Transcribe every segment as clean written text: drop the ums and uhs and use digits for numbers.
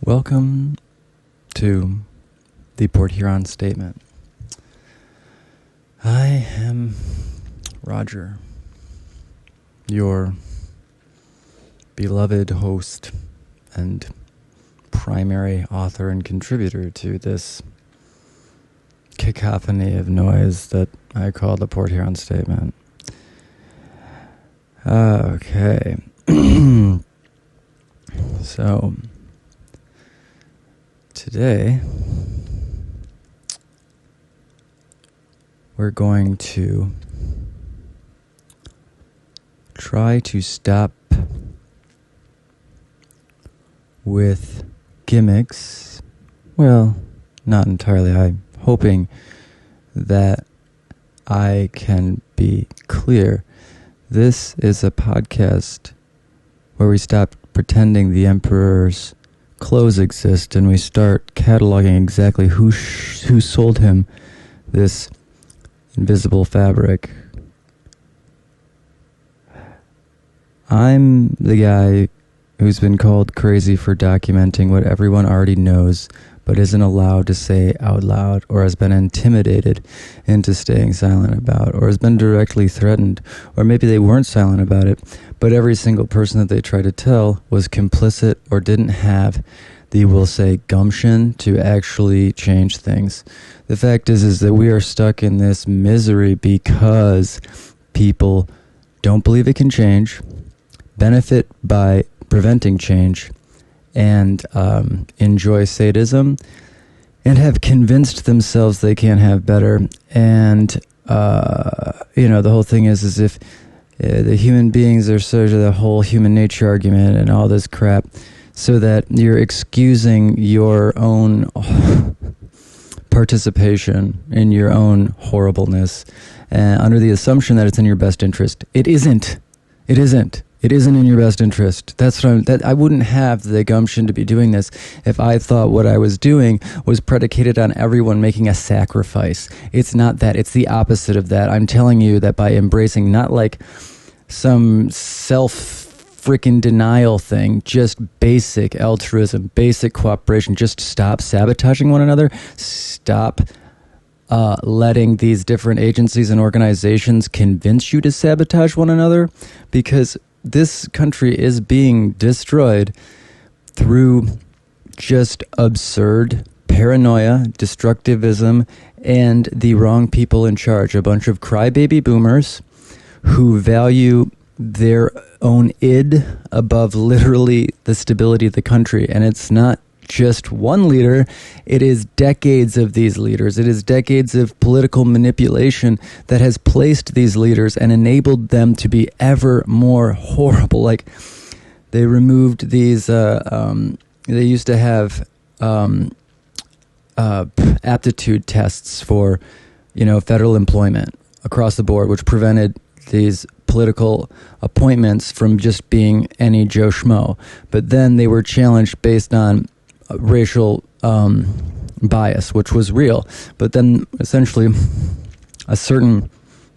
Welcome to the Port Huron Statement. I am Roger, your beloved host and primary author and contributor to this cacophony of noise that I call the Port Huron Statement. Okay. So, today, we're going to try to stop with gimmicks. Well, not entirely. I'm hoping that I can be clear. This is a podcast where we stop pretending the emperor's clothes exist and we start cataloging exactly who sold him this invisible fabric. I'm the guy who's been called crazy for documenting what everyone already knows but isn't allowed to say out loud, or has been intimidated into staying silent about, or has been directly threatened, or maybe they weren't silent about it, but every single person that they tried to tell was complicit or didn't have the, we'll say, gumption to actually change things. The fact is that we are stuck in this misery because people don't believe it can change, benefit by preventing change, and enjoy sadism, and have convinced themselves they can't have better. And the whole thing is if the human beings are sort of the whole human nature argument and all this crap, so that you're excusing your own participation in your own horribleness under the assumption that it's in your best interest. It isn't. It isn't. It isn't in your best interest. That's what I wouldn't have the gumption to be doing this if I thought what I was doing was predicated on everyone making a sacrifice. It's not that. It's the opposite of that. I'm telling you that by embracing not like some self-freaking denial thing, just basic altruism, basic cooperation, just stop sabotaging one another, stop letting these different agencies and organizations convince you to sabotage one another, because this country is being destroyed through just absurd paranoia, destructivism, and the wrong people in charge. A bunch of crybaby boomers who value their own id above literally the stability of the country. And it's not just one leader, it is decades of these leaders. It is decades of political manipulation that has placed these leaders and enabled them to be ever more horrible. Like, they removed these, they used to have aptitude tests for, federal employment across the board, which prevented these political appointments from just being any Joe Schmo. But then they were challenged based on racial bias, which was real. But then essentially a certain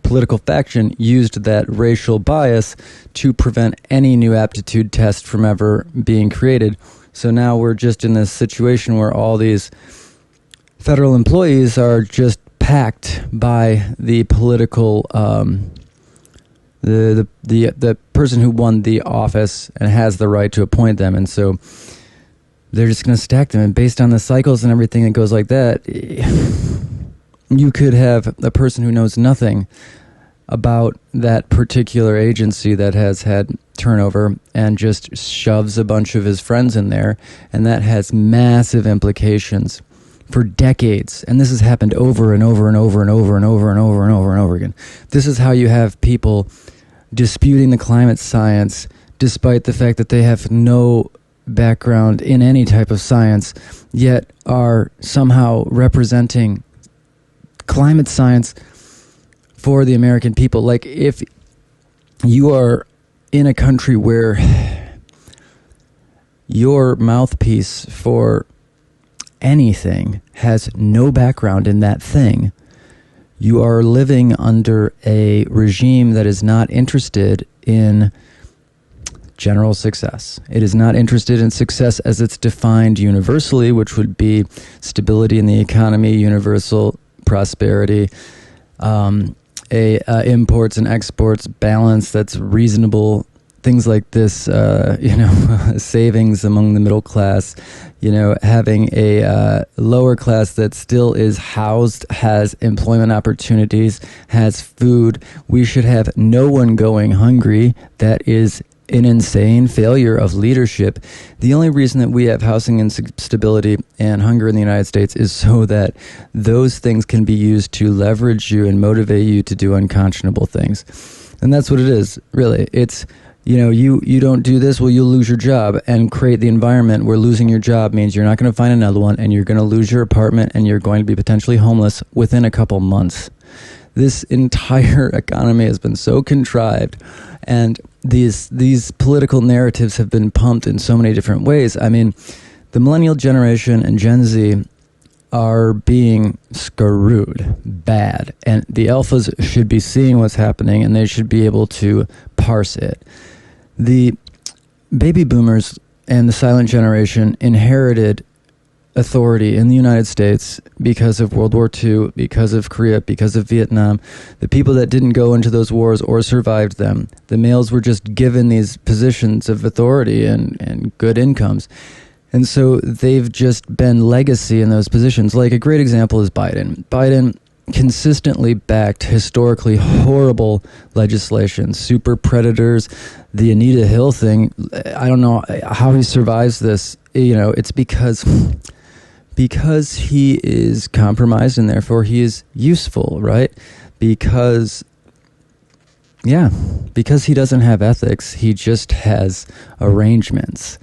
political faction used that racial bias to prevent any new aptitude test from ever being created. So now we're just in this situation where all these federal employees are just packed by the political the person who won the office and has the right to appoint them. And so they're just going to stack them. And based on the cycles and everything that goes like that, you could have a person who knows nothing about that particular agency that has had turnover and just shoves a bunch of his friends in there. And that has massive implications for decades. And this has happened over and over and over and over and over and over and over and over again. This is how you have people disputing the climate science despite the fact that they have no background in any type of science, yet are somehow representing climate science for the American people. Like, if you are in a country where your mouthpiece for anything has no background in that thing, you are living under a regime that is not interested in general success. It is not interested in success as it's defined universally, which would be stability in the economy, universal prosperity, imports and exports balance that's reasonable, things like this, savings among the middle class, having a lower class that still is housed, has employment opportunities, has food. We should have no one going hungry. That is an insane failure of leadership. The only reason that we have housing instability and hunger in the United States is so that those things can be used to leverage you and motivate you to do unconscionable things. And that's what it is, really. It's, you don't do this, well, you'll lose your job, and create the environment where losing your job means you're not going to find another one, and you're going to lose your apartment, and you're going to be potentially homeless within a couple months. This entire economy has been so contrived, and these political narratives have been pumped in so many different ways. I mean, the millennial generation and Gen Z are being screwed bad, and the alphas should be seeing what's happening, and they should be able to parse it. The baby boomers and the silent generation inherited authority in the United States because of World War II, because of Korea, because of Vietnam. The people that didn't go into those wars or survived them, the males were just given these positions of authority and good incomes. And so they've just been legacy in those positions. Like a great example is Biden. Biden consistently backed historically horrible legislation, super predators, the Anita Hill thing. I don't know how he survives this. It's because he is compromised and therefore he is useful, right? Because he doesn't have ethics. He just has arrangements.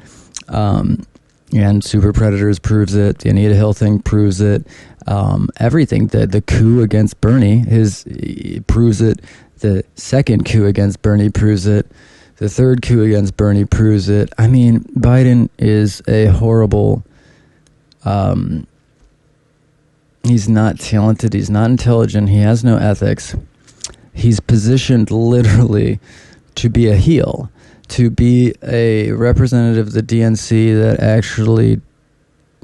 And Super Predators proves it. The Anita Hill thing proves it. Everything. The coup against Bernie proves it. The second coup against Bernie proves it. The third coup against Bernie proves it. I mean, Biden is a horrible... he's not talented. He's not intelligent. He has no ethics. He's positioned literally to be a heel, to be a representative of the DNC that actually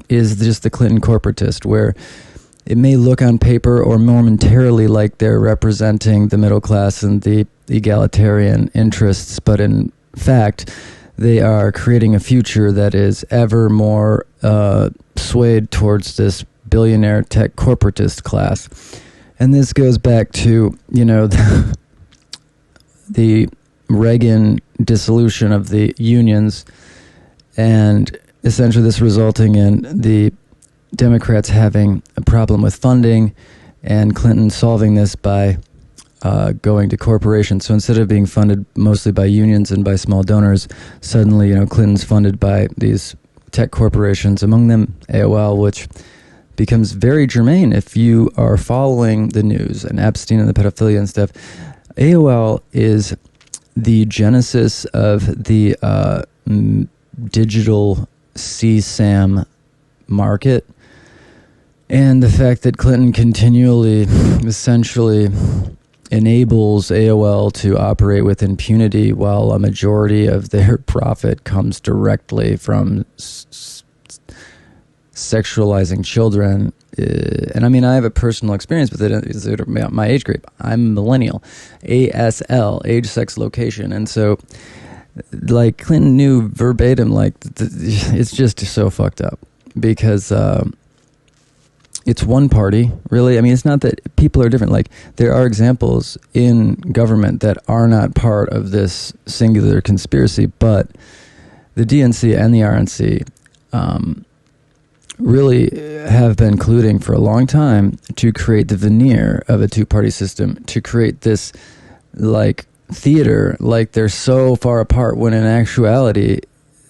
is just the Clinton corporatist, where it may look on paper or momentarily like they're representing the middle class and the egalitarian interests, but in fact, they are creating a future that is ever more swayed towards this billionaire tech corporatist class. And this goes back to, the Reagan dissolution of the unions, and essentially this resulting in the Democrats having a problem with funding, and Clinton solving this by going to corporations. So instead of being funded mostly by unions and by small donors, suddenly, Clinton's funded by these tech corporations, among them AOL, which becomes very germane if you are following the news and Epstein and the pedophilia and stuff. AOL is the genesis of the digital CSAM market, and the fact that Clinton continually, essentially, enables AOL to operate with impunity while a majority of their profit comes directly from sexualizing children. And I mean, I have a personal experience with it. It's my age group. I'm a millennial. ASL, age, sex, location. And so, Clinton knew verbatim, it's just so fucked up because it's one party, really. I mean, it's not that people are different. There are examples in government that are not part of this singular conspiracy, but the DNC and the RNC really have been colluding for a long time to create the veneer of a two-party system, to create this, theater, they're so far apart, when in actuality,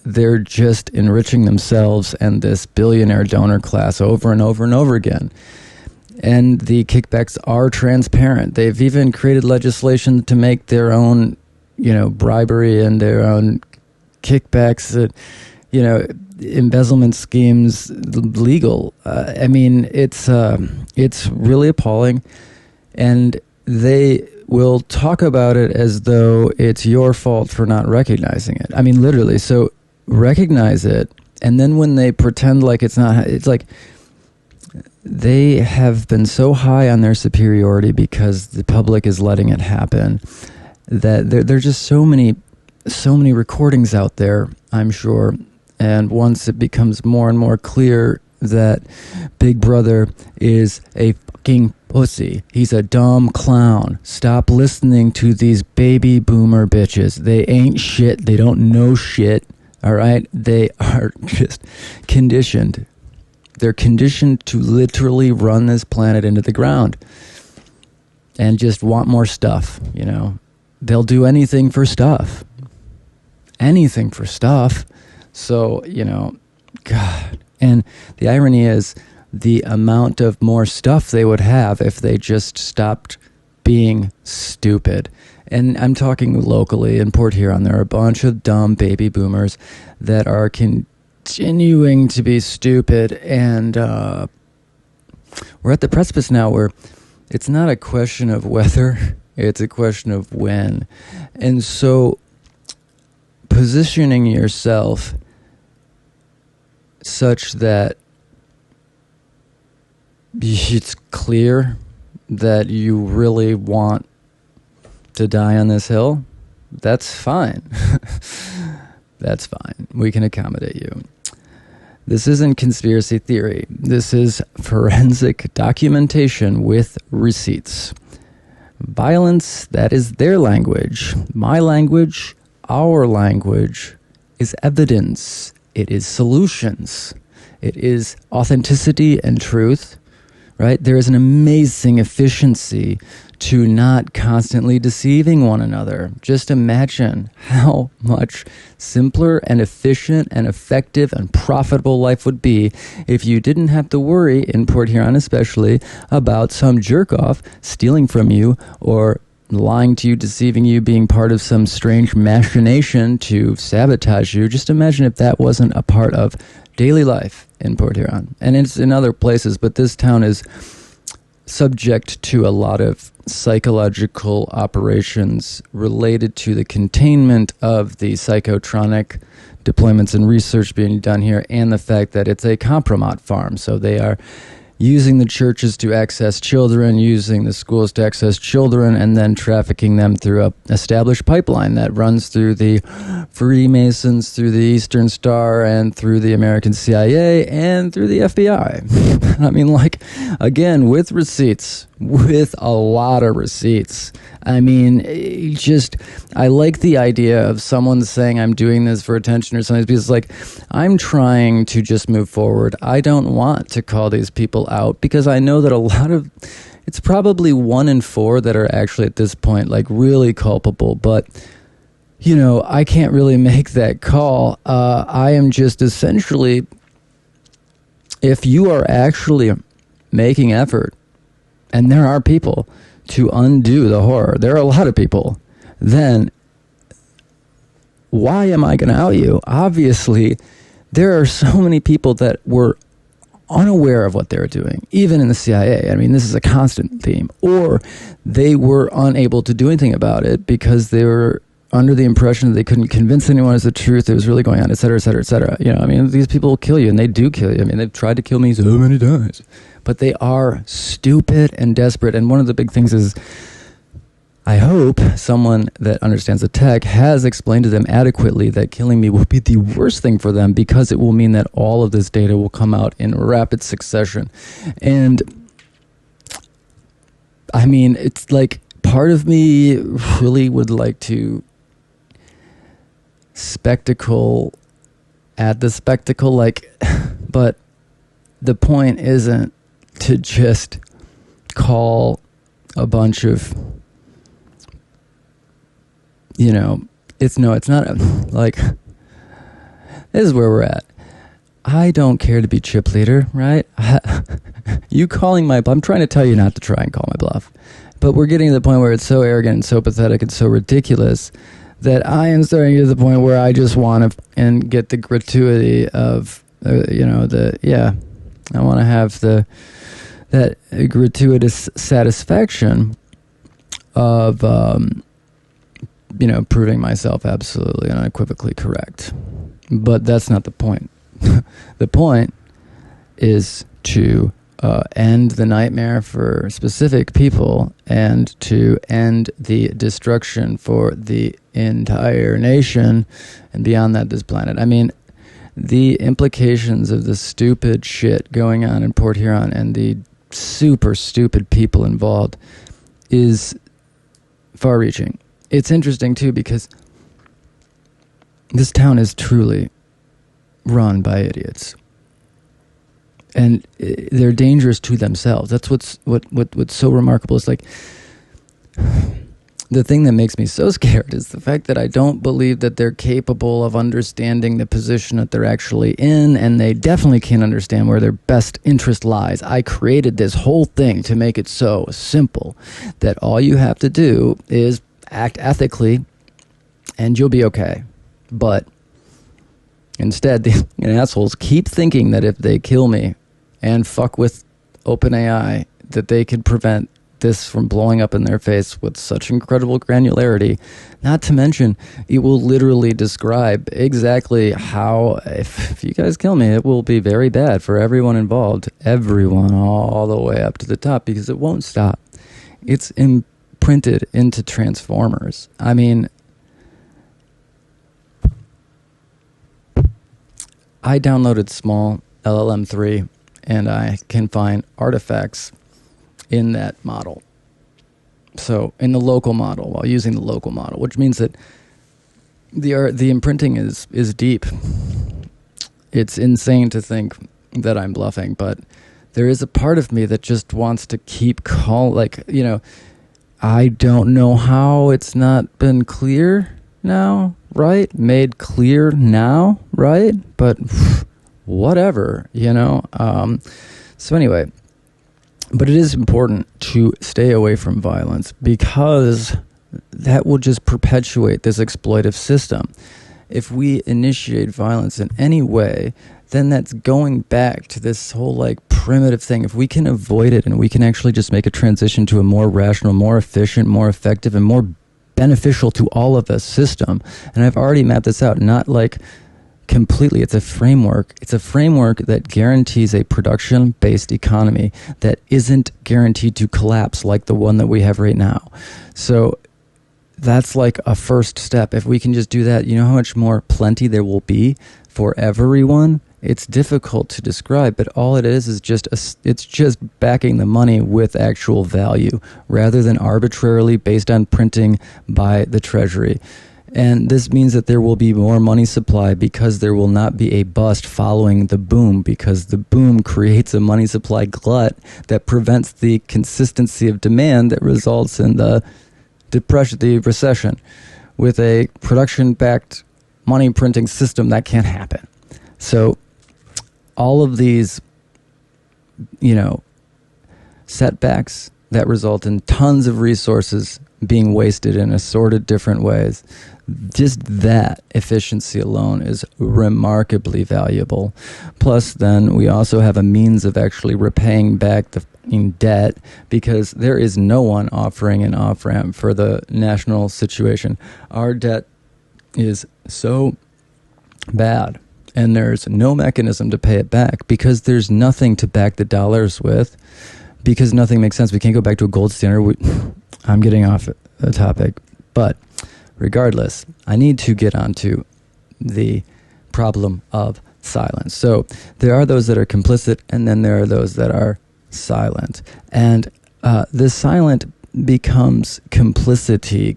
they're just enriching themselves and this billionaire donor class over and over and over again. And the kickbacks are transparent. They've even created legislation to make their own, bribery and their own kickbacks, embezzlement schemes legal. I mean, it's really appalling. And they will talk about it as though it's your fault for not recognizing it. I mean, literally. So recognize it, and then when they pretend like it's not, it's like they have been so high on their superiority because the public is letting it happen that there's just so many recordings out there, I'm sure. And once it becomes more and more clear that Big Brother is a fucking pussy, he's a dumb clown, stop listening to these baby boomer bitches. They ain't shit. They don't know shit. All right? They are just conditioned. They're conditioned to literally run this planet into the ground and just want more stuff, you know. They'll do anything for stuff. Anything for stuff. So, you know, God. And the irony is the amount of more stuff they would have if they just stopped being stupid. And I'm talking locally in Port Huron. There are a bunch of dumb baby boomers that are continuing to be stupid. And we're at the precipice now where it's not a question of whether, it's a question of when. And so positioning yourself such that it's clear that you really want to die on this hill, that's fine. That's fine. We can accommodate you. This isn't conspiracy theory. This is forensic documentation with receipts. Violence, that is their language. My language, our language, is evidence. It is solutions. It is authenticity and truth, right? There is an amazing efficiency to not constantly deceiving one another. Just imagine how much simpler and efficient and effective and profitable life would be if you didn't have to worry, in Port Huron especially, about some jerk-off stealing from you or lying to you, deceiving you, being part of some strange machination to sabotage you. Just imagine if that wasn't a part of daily life in Port Huron. And it's in other places, but this town is subject to a lot of psychological operations related to the containment of the psychotronic deployments and research being done here, and the fact that it's a compromat farm. So they are using the churches to access children, using the schools to access children, and then trafficking them through a established pipeline that runs through the Freemasons, through the Eastern Star, and through the American CIA, and through the FBI. I mean, like, again, with receipts, with a lot of receipts. I mean, I like the idea of someone saying I'm doing this for attention or something, because, like, I'm trying to just move forward. I don't want to call these people out because I know that it's probably 1 in 4 that are actually at this point, like, really culpable. But, you know, I can't really make that call. I am just essentially, if you are actually making effort, and there are people to undo the horror, there are a lot of people, then why am I going to out you? Obviously, there are so many people that were unaware of what they were doing, even in the CIA. I mean, this is a constant theme. Or they were unable to do anything about it because they were under the impression that they couldn't convince anyone as the truth that was really going on, et cetera, et cetera, et cetera. You know, I mean, these people will kill you, and they do kill you. I mean, they've tried to kill me so many times. But they are stupid and desperate. And one of the big things is, I hope someone that understands the tech has explained to them adequately that killing me will be the worst thing for them, because it will mean that all of this data will come out in rapid succession. And I mean, it's like, part of me really would like to spectacle at the spectacle, like, but the point isn't to just call a bunch of, you know, it's not like, this is where we're at. I don't care to be chip leader, right? You calling my bluff, I'm trying to tell you not to try and call my bluff, but we're getting to the point where it's so arrogant and so pathetic and so ridiculous that I am starting to get to the point where I just want to and get the gratuity of, I want to have that gratuitous satisfaction of, proving myself absolutely and unequivocally correct. But that's not the point. The point is to end the nightmare for specific people and to end the destruction for the entire nation and beyond that, this planet. I mean, the implications of the stupid shit going on in Port Huron and the super stupid people involved is far-reaching. It's interesting, too, because this town is truly run by idiots. And they're dangerous to themselves. That's what's so remarkable. It's like, the thing that makes me so scared is the fact that I don't believe that they're capable of understanding the position that they're actually in, and they definitely can't understand where their best interest lies. I created this whole thing to make it so simple that all you have to do is act ethically, and you'll be okay. But instead, the assholes keep thinking that if they kill me and fuck with OpenAI, that they could prevent this from blowing up in their face with such incredible granularity. Not to mention, it will literally describe exactly how, if you guys kill me, it will be very bad for everyone involved, everyone all the way up to the top, because it won't stop. It's imprinted into transformers. I mean, I downloaded small LLM 3, and I can find artifacts in that model. So in the local model, while using the local model, which means that the imprinting is deep. It's insane to think that I'm bluffing, but there is a part of me that just wants to keep I don't know how it's not been clear now, right? Made clear now, right? But whatever, So anyway, but it is important to stay away from violence because that will just perpetuate this exploitive system. If we initiate violence in any way, then that's going back to this whole primitive thing. If we can avoid it and we can actually just make a transition to a more rational, more efficient, more effective, and more beneficial to all of us system, and I've already mapped this out, not completely. It's a framework. It's a framework that guarantees a production-based economy that isn't guaranteed to collapse like the one that we have right now. So that's a first step. If we can just do that, you know how much more plenty there will be for everyone? It's difficult to describe, but all it is just it's just backing the money with actual value rather than arbitrarily based on printing by the Treasury. And this means that there will be more money supply because there will not be a bust following the boom, because the boom creates a money supply glut that prevents the consistency of demand that results in the depression, the recession. With a production-backed money printing system, that can't happen. So all of these, setbacks that result in tons of resources being wasted in assorted different ways, just that efficiency alone is remarkably valuable. Plus, then we also have a means of actually repaying back the debt because there is no one offering an off-ramp for the national situation. Our debt is so bad, and there's no mechanism to pay it back because there's nothing to back the dollars with, because nothing makes sense. We can't go back to a gold standard. I'm getting off the topic, but regardless, I need to get onto the problem of silence. So there are those that are complicit, and then there are those that are silent. And the silent becomes complicity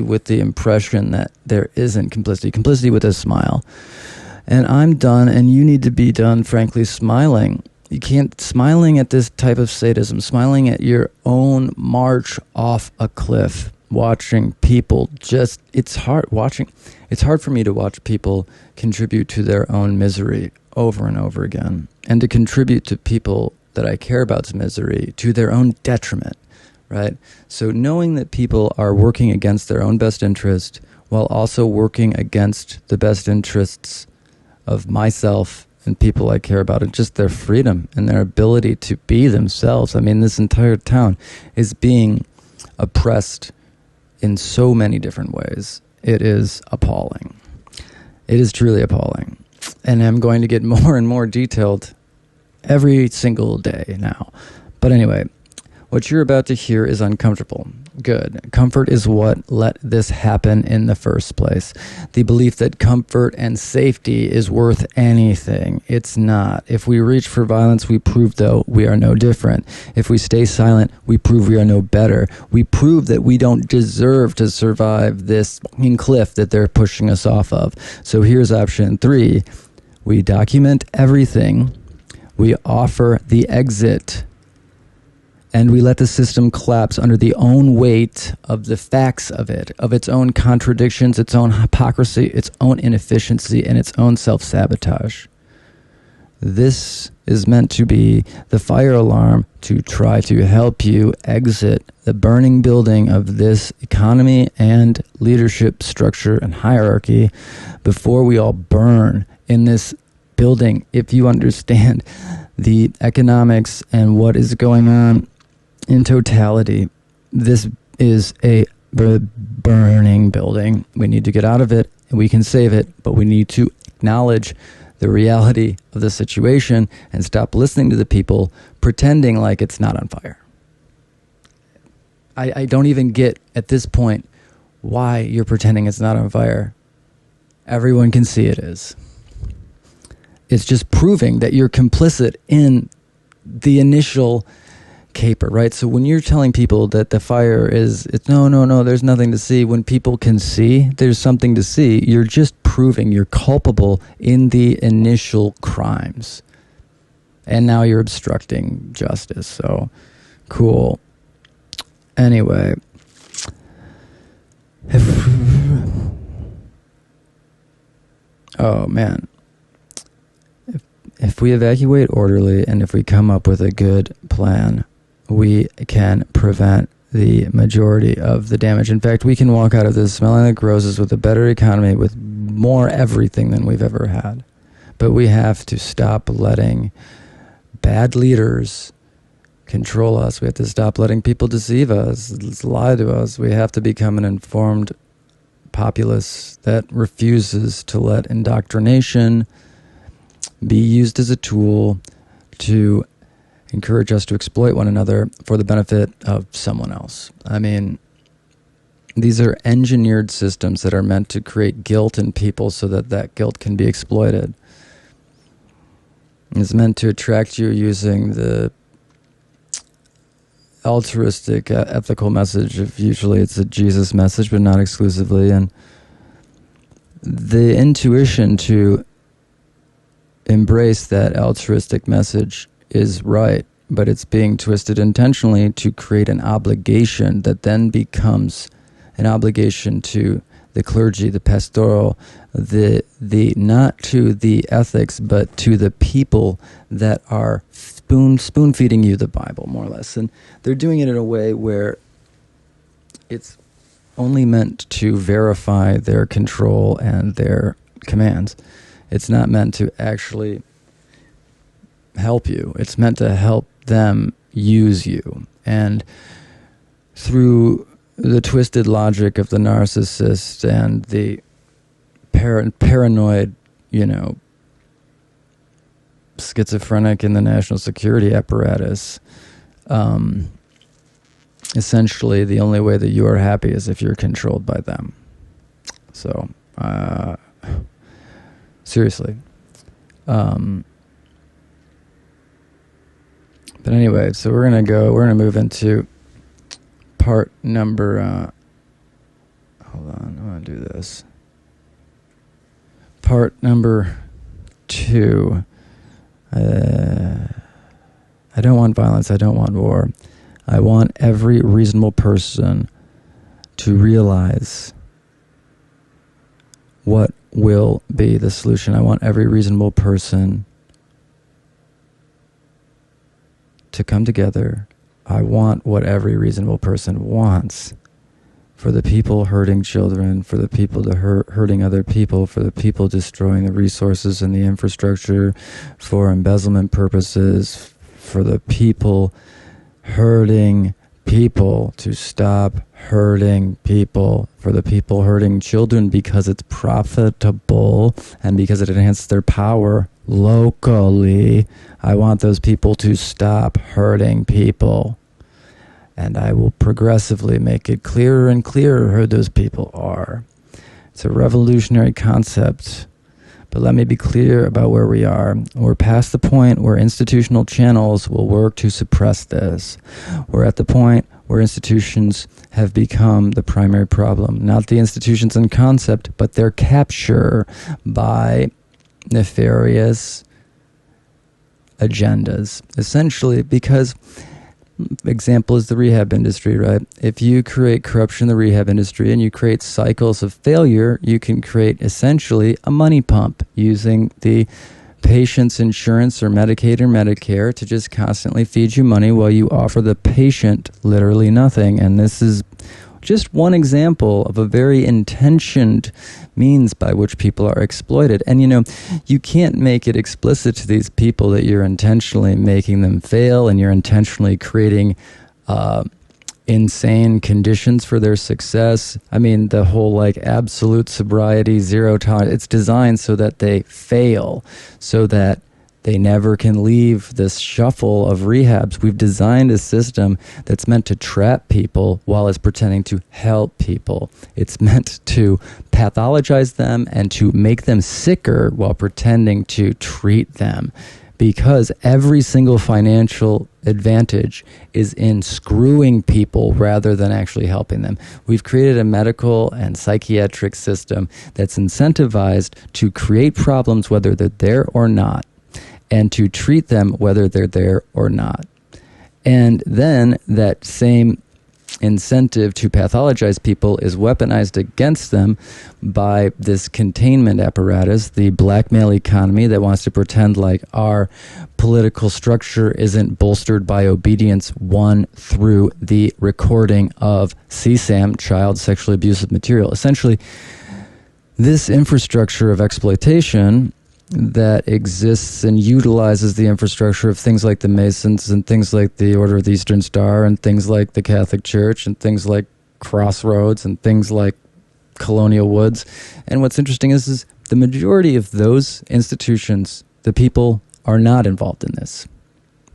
with the impression that there isn't complicity with a smile. And I'm done, and you need to be done, frankly, smiling. You can't, smiling at this type of sadism, smiling at your own march off a cliff, watching people just, it's hard for me to watch people contribute to their own misery over and over again, and to contribute to people that I care about's misery to their own detriment, right? So knowing that people are working against their own best interest while also working against the best interests of myself and people I care about, and just their freedom and their ability to be themselves. I mean, this entire town is being oppressed in so many different ways. It is appalling. It is truly appalling. And I'm going to get more and more detailed every single day now. But anyway, what you're about to hear is uncomfortable. Good. Comfort is what let this happen in the first place. The belief that comfort and safety is worth anything. It's not. If we reach for violence, we prove, though, we are no different. If we stay silent, we prove we are no better. We prove that we don't deserve to survive this cliff that they're pushing us off of. So here's option 3. We document everything. We offer the exit. And we let the system collapse under the own weight of the facts of it, of its own contradictions, its own hypocrisy, its own inefficiency, and its own self-sabotage. This is meant to be the fire alarm to try to help you exit the burning building of this economy and leadership structure and hierarchy before we all burn in this building. If you understand the economics and what is going on in totality, this is a burning building. We need to get out of it, and we can save it, but we need to acknowledge the reality of the situation and stop listening to the people pretending like it's not on fire. I don't even get, at this point, why you're pretending it's not on fire. Everyone can see it is. It's just proving that you're complicit in the initial caper, right? So when you're telling people that the fire is, it's no, there's nothing to see. When people can see there's something to see, you're just proving you're culpable in the initial crimes. And now you're obstructing justice. So, cool. Anyway. Oh, man. If we evacuate orderly and if we come up with a good plan, we can prevent the majority of the damage. In fact, we can walk out of this smelling like roses with a better economy, with more everything than we've ever had. But we have to stop letting bad leaders control us. We have to stop letting people deceive us, lie to us. We have to become an informed populace that refuses to let indoctrination be used as a tool to encourage us to exploit one another for the benefit of someone else. I mean, these are engineered systems that are meant to create guilt in people so that that guilt can be exploited. It's meant to attract you using the altruistic, ethical message of, usually it's a Jesus message, but not exclusively, and the intuition to embrace that altruistic message is right, but it's being twisted intentionally to create an obligation that then becomes an obligation to the clergy, the pastoral, the not to the ethics, but to the people that are spoon feeding you the Bible, more or less. And they're doing it in a way where it's only meant to verify their control and their commands. It's not meant to actually help you. It's meant to help them use you. And through the twisted logic of the narcissist and the paranoid, schizophrenic in the national security apparatus, essentially the only way that you are happy is if you're controlled by them. So, seriously. But anyway, so we're gonna move into part number, hold on, I want to do this. Part number 2. I don't want violence, I don't want war. I want every reasonable person to realize what will be the solution. I want every reasonable person to come together. I want what every reasonable person wants for the people hurting children, for the people hurting other people, for the people destroying the resources and the infrastructure for embezzlement purposes, for the people hurting people to stop hurting people, for the people hurting children, because it's profitable and because it enhances their power locally. I want those people to stop hurting people. And I will progressively make it clearer and clearer who those people are. It's a revolutionary concept. But let me be clear about where we are. We're past the point where institutional channels will work to suppress this. We're at the point where institutions have become the primary problem. Not the institutions in concept, but their capture by nefarious agendas. Essentially, because example is the rehab industry, right? If you create corruption in the rehab industry and you create cycles of failure, you can create essentially a money pump using the patient's insurance or Medicaid or Medicare to just constantly feed you money while you offer the patient literally nothing. And this is just one example of a very intentioned means by which people are exploited. And, you can't make it explicit to these people that you're intentionally making them fail and you're intentionally creating insane conditions for their success. I mean, the whole absolute sobriety, zero tolerance, it's designed so that they fail, so that they never can leave this shuffle of rehabs. We've designed a system that's meant to trap people while it's pretending to help people. It's meant to pathologize them and to make them sicker while pretending to treat them. Because every single financial advantage is in screwing people rather than actually helping them. We've created a medical and psychiatric system that's incentivized to create problems whether they're there or not, and to treat them whether they're there or not. And then that same incentive to pathologize people is weaponized against them by this containment apparatus, the blackmail economy that wants to pretend like our political structure isn't bolstered by obedience won through the recording of CSAM, child sexually abusive material. Essentially, this infrastructure of exploitation that exists and utilizes the infrastructure of things like the Masons and things like the Order of the Eastern Star and things like the Catholic Church and things like Crossroads and things like Colonial Woods. And what's interesting is the majority of those institutions, the people are not involved in this.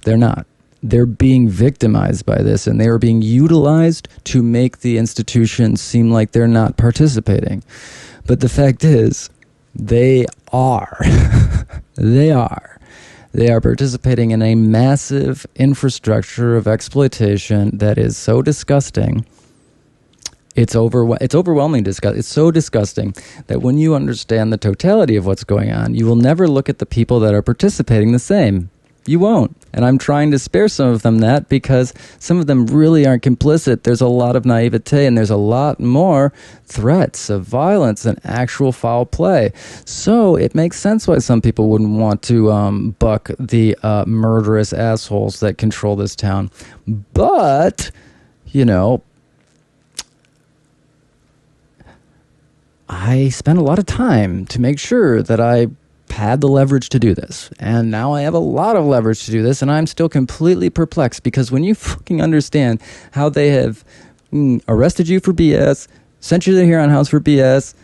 They're not. They're being victimized by this, and they are being utilized to make the institutions seem like they're not participating. But the fact is, they are. They are. They are participating in a massive infrastructure of exploitation that is so disgusting. It's overwhelming disgust. It's so disgusting that when you understand the totality of what's going on, you will never look at the people that are participating the same. You won't. And I'm trying to spare some of them that, because some of them really aren't complicit. There's a lot of naivete and there's a lot more threats of violence and actual foul play. So it makes sense why some people wouldn't want to buck the murderous assholes that control this town. But, I spent a lot of time to make sure that I had the leverage to do this, and now I have a lot of leverage to do this, and I'm still completely perplexed, because when you fucking understand how they have arrested you for BS, sent you to the Huron house for BS,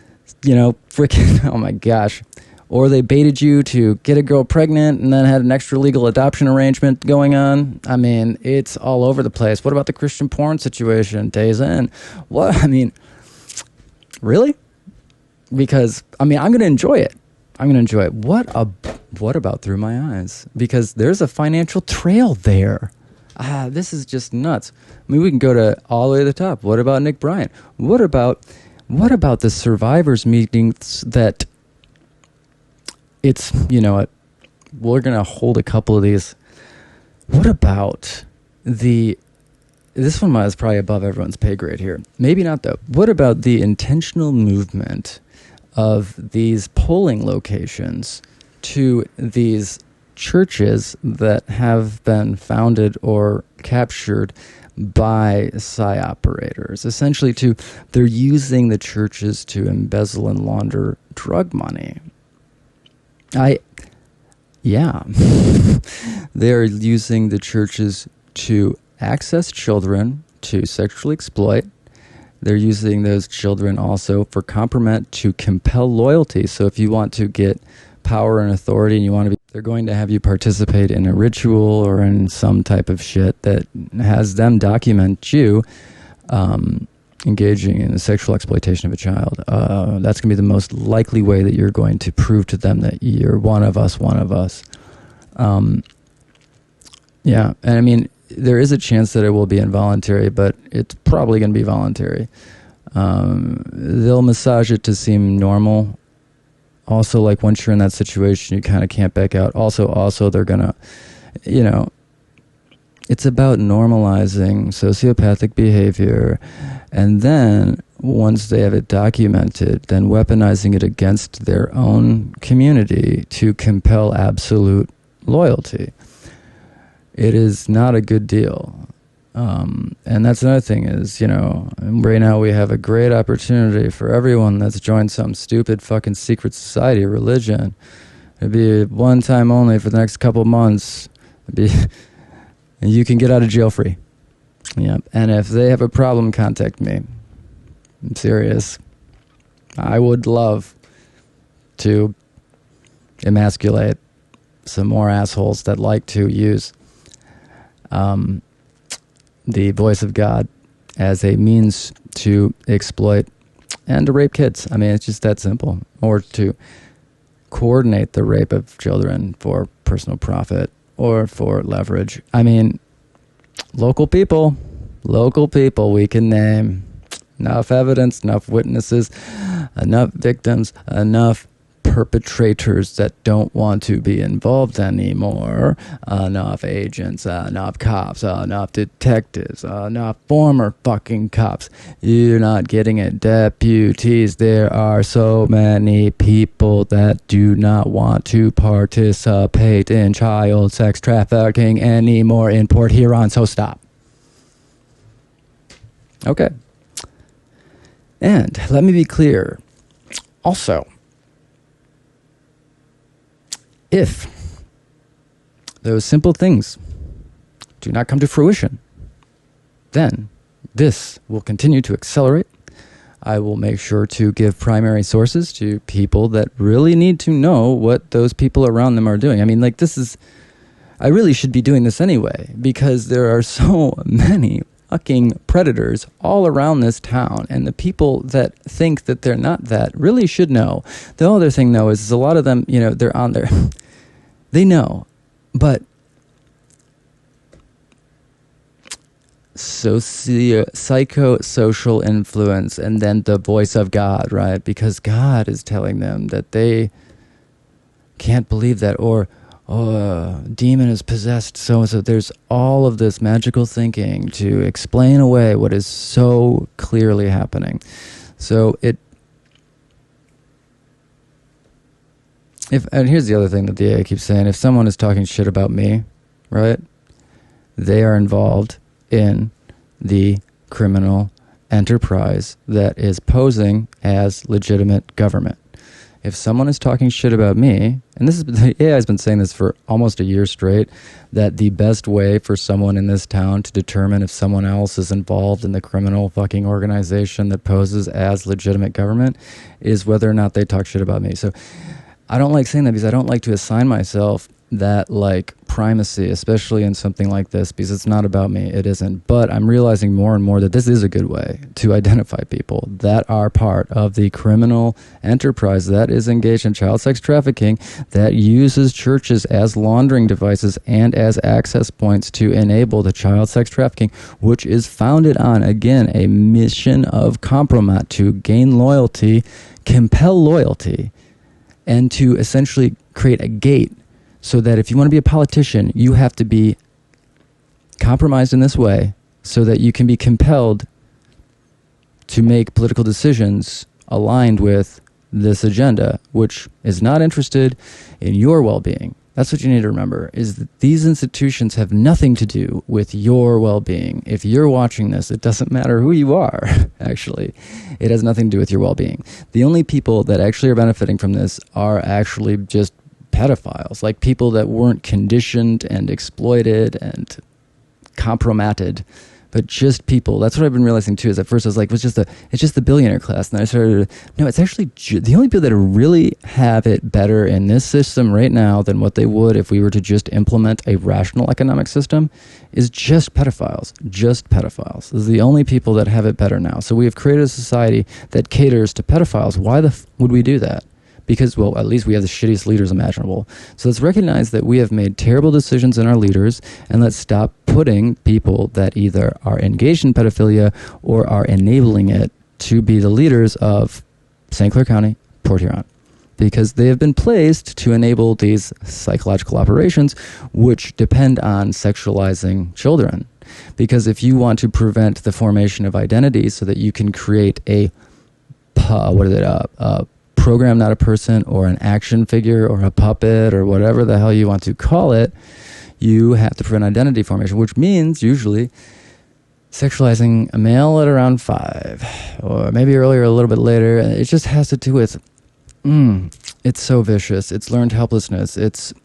freaking, oh my gosh, or they baited you to get a girl pregnant and then had an extra legal adoption arrangement going on. I mean, it's all over the place. What about the Christian porn situation days in? What? I mean, really? Because, I'm going to enjoy it. What about Through My Eyes? Because there's a financial trail there. This is just nuts. We can go to all the way to the top. What about Nick Bryant? What about the survivors meetings that it's, we're going to hold a couple of these. What about this one is probably above everyone's pay grade here. Maybe not though. What about the intentional movement of these polling locations to these churches that have been founded or captured by PSY operators? Essentially, they're using the churches to embezzle and launder drug money. They're using the churches to access children, to sexually exploit. They're using those children also for compromise to compel loyalty. So if you want to get power and authority and you want to be, they're going to have you participate in a ritual or in some type of shit that has them document you engaging in the sexual exploitation of a child. That's going to be the most likely way that you're going to prove to them that you're one of us. Yeah, and I mean, there is a chance that it will be involuntary, but it's probably going to be voluntary. They'll massage it to seem normal. Also, like, once you're in that situation, you kind of can't back out. Also, they're going to, it's about normalizing sociopathic behavior, and then once they have it documented, then weaponizing it against their own community to compel absolute loyalty. It is not a good deal. And that's another thing is, right now we have a great opportunity for everyone that's joined some stupid fucking secret society or religion. It'd be one time only for the next couple months. And you can get out of jail free. Yeah. And if they have a problem, contact me. I'm serious. I would love to emasculate some more assholes that like to use the voice of God as a means to exploit and to rape kids. I mean, it's just that simple. Or to coordinate the rape of children for personal profit or for leverage. I mean, local people we can name. Enough evidence, enough witnesses, enough victims, enough perpetrators that don't want to be involved anymore, enough agents, enough cops, enough detectives, enough former fucking cops. You're not getting it. Deputies, there are so many people that do not want to participate in child sex trafficking anymore in Port Huron, so stop. Okay. And let me be clear. Also, if those simple things do not come to fruition, then this will continue to accelerate. I will make sure to give primary sources to people that really need to know what those people around them are doing. I mean, like, I really should be doing this anyway, because there are so many fucking predators all around this town, and the people that think that they're not that really should know. The other thing, though, is a lot of them, they're on there. They know, but psychosocial influence, and then the voice of God, right? Because God is telling them that they can't believe that, or a demon is possessed so-and-so. There's all of this magical thinking to explain away what is so clearly happening. So and here's the other thing that the AA keeps saying: if someone is talking shit about me, right, they are involved in the criminal enterprise that is posing as legitimate government. If someone is talking shit about me, and the AI has been saying this for almost a year straight, that the best way for someone in this town to determine if someone else is involved in the criminal fucking organization that poses as legitimate government is whether or not they talk shit about me. So I don't like saying that, because I don't like to assign myself that, like, primacy, especially in something like this, because it's not about me. It isn't. But I'm realizing more and more that this is a good way to identify people that are part of the criminal enterprise that is engaged in child sex trafficking, that uses churches as laundering devices and as access points to enable the child sex trafficking, which is founded on, again, a mission of compromise to gain loyalty, compel loyalty, and to essentially create a gate so that if you want to be a politician, you have to be compromised in this way so that you can be compelled to make political decisions aligned with this agenda, which is not interested in your well-being. That's what you need to remember, is that these institutions have nothing to do with your well-being. If you're watching this, it doesn't matter who you are, actually. It has nothing to do with your well-being. The only people that actually are benefiting from this are actually just pedophiles, like people that weren't conditioned and exploited and compromated but just people. That's what I've been realizing too. Is at first I was like, it's just the billionaire class, and then I started. No, it's actually the only people that really have it better in this system right now than what they would if we were to just implement a rational economic system is just pedophiles. Just pedophiles. This is the only people that have it better now. So we have created a society that caters to pedophiles. Why would we do that? Because, well, at least we have the shittiest leaders imaginable. So let's recognize that we have made terrible decisions in our leaders, and let's stop putting people that either are engaged in pedophilia or are enabling it to be the leaders of St. Clair County, Port Huron. Because they have been placed to enable these psychological operations, which depend on sexualizing children. Because if you want to prevent the formation of identities so that you can create a program, not a person, or an action figure, or a puppet, or whatever the hell you want to call it, you have to prevent identity formation, which means usually sexualizing a male at around 5, or maybe earlier, a little bit later. It just has to do with, it's so vicious. It's learned helplessness. It's,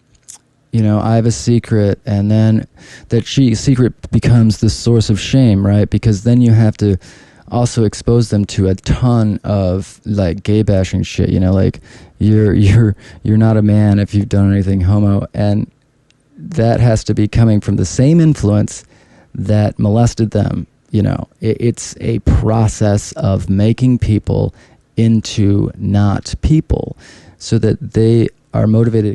I have a secret, and then that secret becomes the source of shame, right? Because then you have to also expose them to a ton of like gay bashing shit, like you're not a man if you've done anything homo, and that has to be coming from the same influence that molested them. It's a process of making people into not people so that they are motivated